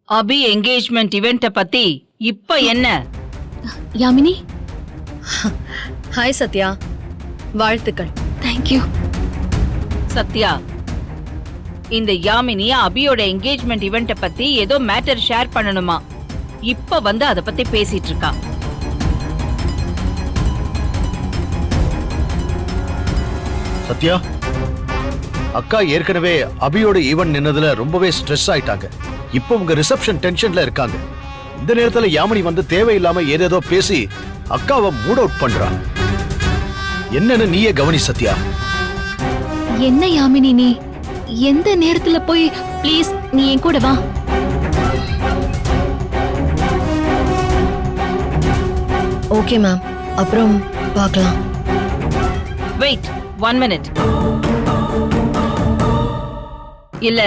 அபி engagement இவெண்ட்ட பத்தி இப்ப என்ன? யாமினி, ஹாய் சத்யா, வாழ்த்துக்கள். தேங்க்யூ. சத்யா, இந்த யாமினி அபியோட என்கேஜ்மெண்ட் இவெண்ட்ட பத்தி ஏதோ மேட்டர் ஷேர் பண்ணணுமா? இப்ப வந்து அத பத்தி பேசிட்டு இருக்கா. சத்யா, அக்கா ஏற்கனவே அபியோட ஈவென்ட் நின்னதுல ரொம்பவே ஸ்ட்ரெஸ் ஆயிட்டாங்க. இப்போ உங்க ரிசப்ஷன் டென்ஷன்ல இருக்காங்க. இந்த நேரத்துல யாமினி வந்து தேவையில்லாம ஏதேதோ பேசி அக்காவை மூட் அவுட் பண்றா. என்னன்னு நீயே கவனி சத்யா. என்ன யாமினி, நீ எந்த நேரத்துல போய் ப்ளீஸ் நீ என் கூட வா. ஓகே மேம், அப்புறம் பார்க்கலாம். Wait 1 minute. இல்ல,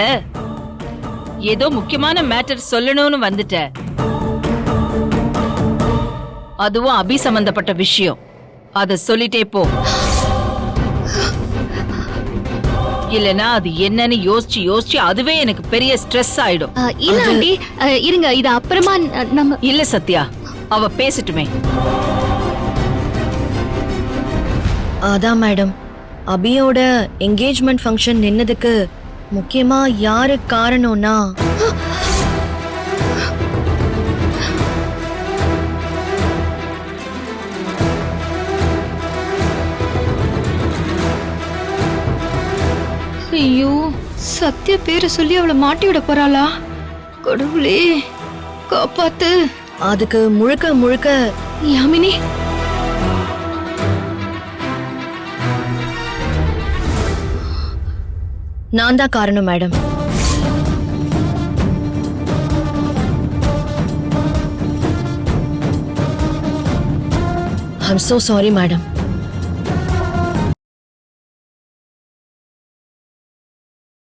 ஏதோ முக்கியமான மேட்டர் சொல்லணும்னு வந்துட்ட. அதுவும் அபி சம்பந்தப்பட்ட விஷயம். அத சொல்லிட்டே போ. இல்லனா அது என்னன்னு யோசிச்சு யோசிச்சு அதுவே எனக்கு பெரிய ஸ்ட்ரெஸ் ஆயிடும். இல்ல ஆண்டி, இருங்க, இது அப்புறமா நம்ம. இல்ல சத்யா, அவ பேசட்டுமே. அதான் மேடம், அபியோட என்கேஜ்மெண்ட் ஃபங்க்ஷன் நின்னதுக்கு முக்கியமா யாரு காரணம்னா ஐயோ, சத்யா பேரை சொல்லி அவளை மாட்டி விட போறாளா? கடவுளே காப்பாத்து. அதுக்கு முழுக்க முழுக்க யாமினி, நான் தான் காரணம் madam. I'm so sorry madam.